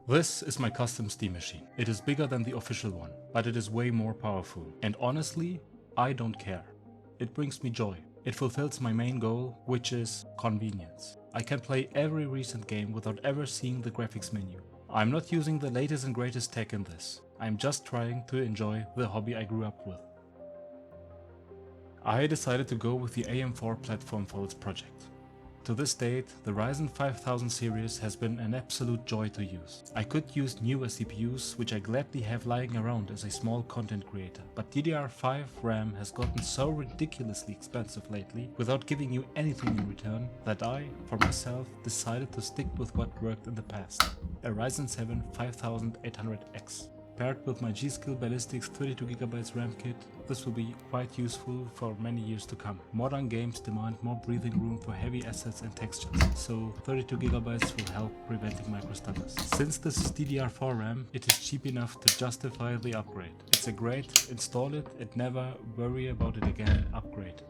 This is my custom Steam machine. It is bigger than the official one, but it is way more powerful. And honestly, I don't care. It brings me joy. It fulfills my main goal, which is convenience. I can play every recent game without ever seeing the graphics menu. I'm not using the latest and greatest tech in this. I'm just trying to enjoy the hobby I grew up with. I decided to go with the AM4 platform for this project. To this date, the Ryzen 5000 series has been an absolute joy to use. I could use newer CPUs, which I gladly have lying around as a small content creator, but DDR5 RAM has gotten so ridiculously expensive lately, without giving you anything in return, that I, for myself, decided to stick with what worked in the past. A Ryzen 7 5800X. Paired with my G-Skill Ballistics 32GB RAM kit, this will be quite useful for many years to come. Modern games demand more breathing room for heavy assets and textures, so 32GB will help preventing microstutters. Since this is DDR4 RAM, it is cheap enough to justify the upgrade. It's a great install it and never worry about it again upgrade.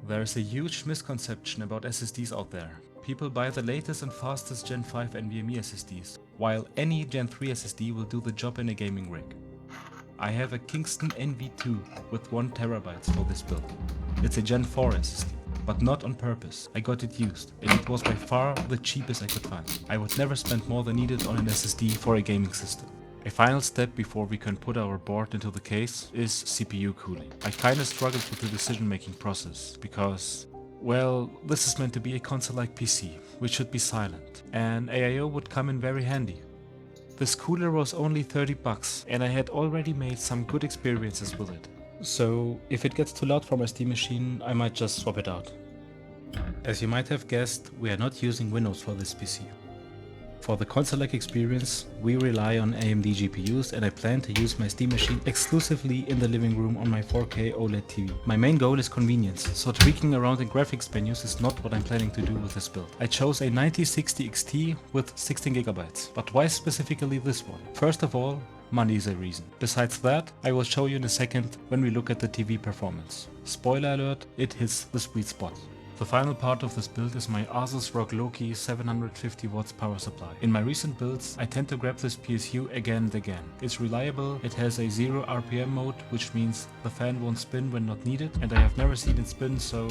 There is a huge misconception about SSDs out there. People buy the latest and fastest Gen 5 NVMe SSDs, while any Gen 3 SSD will do the job in a gaming rig. I have a Kingston NV2 with 1TB for this build. It's a Gen 4 SSD, but not on purpose. I got it used, and it was by far the cheapest I could find. I would never spend more than needed on an SSD for a gaming system. A final step before we can put our board into the case is CPU cooling. I kinda struggled with the decision making process because, well, this is meant to be a console-like PC, which should be silent, and AIO would come in very handy. This cooler was only $30 and I had already made some good experiences with it. So if it gets too loud for my Steam machine, I might just swap it out. As you might have guessed, we are not using Windows for this PC. For the console-like experience, we rely on AMD GPUs, and I plan to use my Steam machine exclusively in the living room on my 4K OLED TV. My main goal is convenience, so tweaking around in graphics menus is not what I'm planning to do with this build. I chose a 9060 XT with 16GB, but why specifically this one? First of all, money is a reason. Besides that, I will show you in a second when we look at the TV performance. Spoiler alert, it hits the sweet spot. The final part of this build is my Asus ROG Loki 750W power supply. In my recent builds, I tend to grab this PSU again and again. It's reliable, it has a 0 RPM mode, which means the fan won't spin when not needed, and I have never seen it spin, so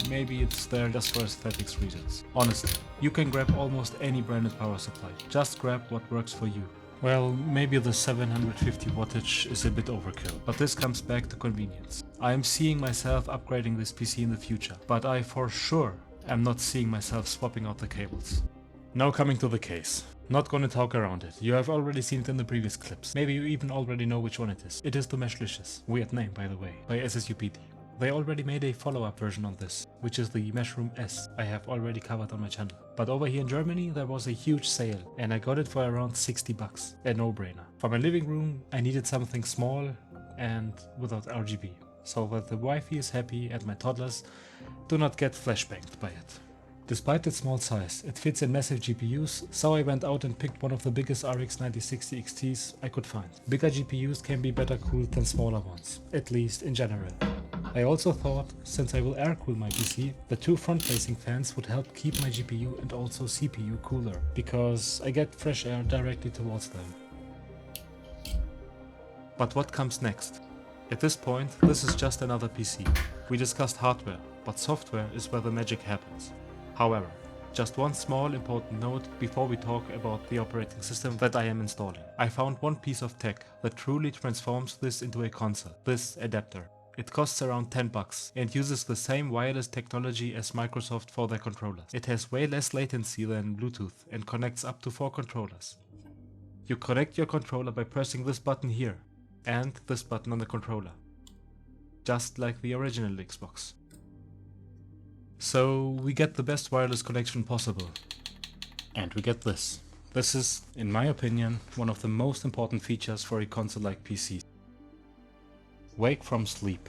maybe it's there just for aesthetics reasons. Honestly, you can grab almost any branded power supply. Just grab what works for you. Well, maybe the 750 wattage is a bit overkill, but this comes back to convenience. I am seeing myself upgrading this PC in the future, but I for sure am not seeing myself swapping out the cables. Now coming to the case. Not gonna talk around it, you have already seen it in the previous clips. Maybe you even already know which one it is. It is the Meshlicious, weird name by the way, by SSUPD. They already made a follow-up version on this, which is the Meshroom S I have already covered on my channel. But over here in Germany there was a huge sale and I got it for around $60, a no-brainer. For my living room I needed something small and without RGB, so that the wifey is happy and my toddlers do not get flashbanged by it. Despite its small size, it fits in massive GPUs, so I went out and picked one of the biggest RX 9060 XTs I could find. Bigger GPUs can be better cooled than smaller ones, at least in general. I also thought, since I will air cool my PC, the two front-facing fans would help keep my GPU and also CPU cooler, because I get fresh air directly towards them. But what comes next? At this point, this is just another PC. We discussed hardware, but software is where the magic happens. However, just one small important note before we talk about the operating system that I am installing. I found one piece of tech that truly transforms this into a console, this adapter. It costs around $10 and uses the same wireless technology as Microsoft for their controllers. It has way less latency than Bluetooth and connects up to 4 controllers. You connect your controller by pressing this button here and this button on the controller, just like the original Xbox. So we get the best wireless connection possible. And we get this. This is, in my opinion, one of the most important features for a console-like PC. Wake from sleep.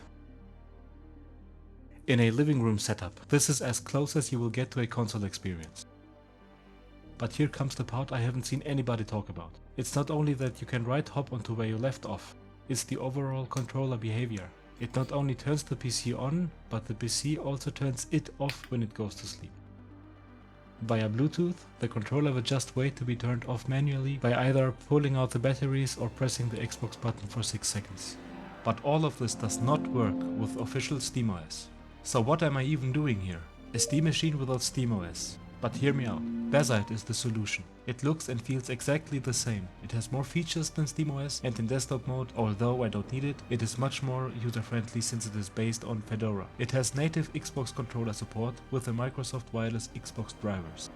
In a living room setup, this is as close as you will get to a console experience. But here comes the part I haven't seen anybody talk about. It's not only that you can right hop onto where you left off, it's the overall controller behavior. It not only turns the PC on, but the PC also turns it off when it goes to sleep. Via Bluetooth, the controller will just wait to be turned off manually by either pulling out the batteries or pressing the Xbox button for 6 seconds. But all of this does not work with official SteamOS. So what am I even doing here? A Steam machine without SteamOS. But hear me out, Bazite is the solution. It looks and feels exactly the same. It has more features than SteamOS, and in desktop mode, although I don't need it, it is much more user-friendly since it is based on Fedora. It has native Xbox controller support with the Microsoft Wireless Xbox drivers.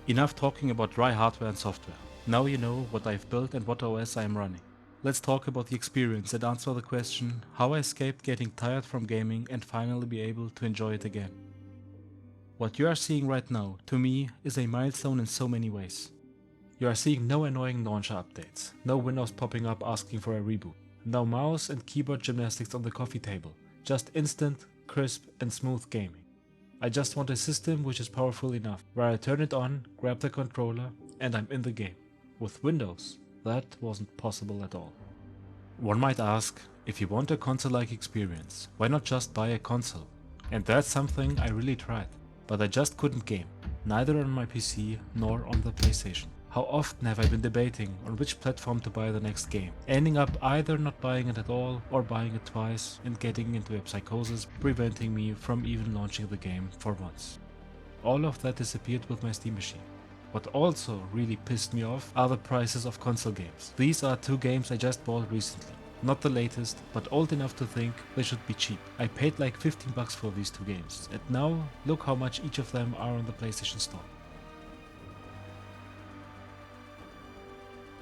Enough talking about dry hardware and software. Now you know what I've built and what OS I am running. Let's talk about the experience and answer the question how I escaped getting tired from gaming and finally be able to enjoy it again. What you are seeing right now, to me, is a milestone in so many ways. You are seeing no annoying launcher updates, no Windows popping up asking for a reboot, no mouse and keyboard gymnastics on the coffee table, just instant, crisp and smooth gaming. I just want a system which is powerful enough, where I turn it on, grab the controller, and I'm in the game. With Windows, that wasn't possible at all. One might ask, if you want a console-like experience, why not just buy a console? And that's something I really tried, but I just couldn't game, neither on my PC nor on the PlayStation. How often have I been debating on which platform to buy the next game, ending up either not buying it at all or buying it twice and getting into a psychosis, preventing me from even launching the game for once. All of that disappeared with my Steam machine. What also really pissed me off are the prices of console games. These are 2 games I just bought recently. Not the latest, but old enough to think they should be cheap. I paid like 15 bucks for these 2 games, and now look how much each of them are on the PlayStation Store.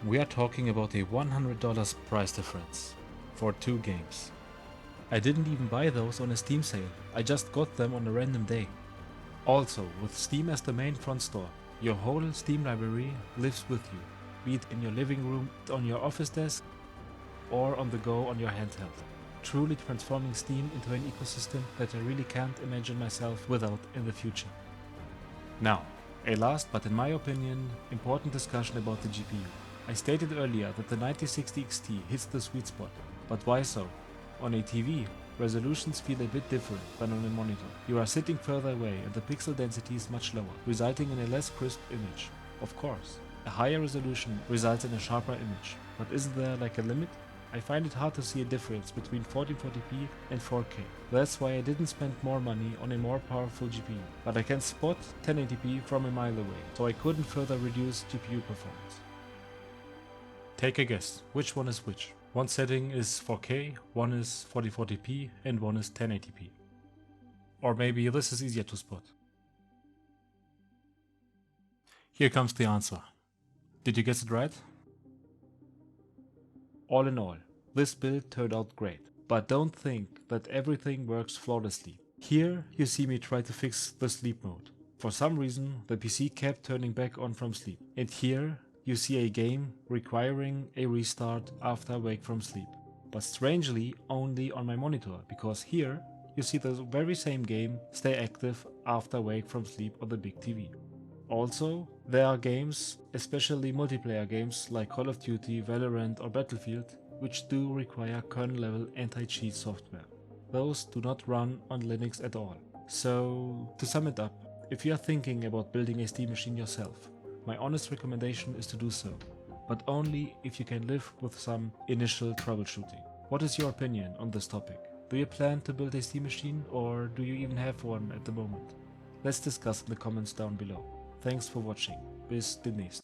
We are talking about a $100 price difference for 2 games. I didn't even buy those on a Steam sale, I just got them on a random day. Also, with Steam as the main front store, your whole Steam library lives with you, be it in your living room, on your office desk, or on the go on your handheld. Truly transforming Steam into an ecosystem that I really can't imagine myself without in the future. Now, a last but in my opinion, important discussion about the GPU. I stated earlier that the 9060 XT hits the sweet spot, but why so? On a TV, resolutions feel a bit different than on a monitor. You are sitting further away and the pixel density is much lower, resulting in a less crisp image. Of course, a higher resolution results in a sharper image, but isn't there like a limit? I find it hard to see a difference between 1440p and 4K. That's why I didn't spend more money on a more powerful GPU, but I can spot 1080p from a mile away, so I couldn't further reduce GPU performance. Take a guess, which one is which? One setting is 4K, one is 1440p, and one is 1080p. Or maybe this is easier to spot. Here comes the answer. Did you guess it right? All in all, this build turned out great, but don't think that everything works flawlessly. Here you see me try to fix the sleep mode. For some reason the PC kept turning back on from sleep, and here you see a game requiring a restart after I wake from sleep. But strangely only on my monitor, because here you see the very same game stay active after I wake from sleep on the big TV. Also, there are games, especially multiplayer games like Call of Duty, Valorant or Battlefield, which do require kernel level anti-cheat software. Those do not run on Linux at all. So, to sum it up, if you are thinking about building a Steam machine yourself, my honest recommendation is to do so, but only if you can live with some initial troubleshooting. What is your opinion on this topic? Do you plan to build a Steam machine, or do you even have one at the moment? Let's discuss in the comments down below. Thanks for watching. Bis demnächst.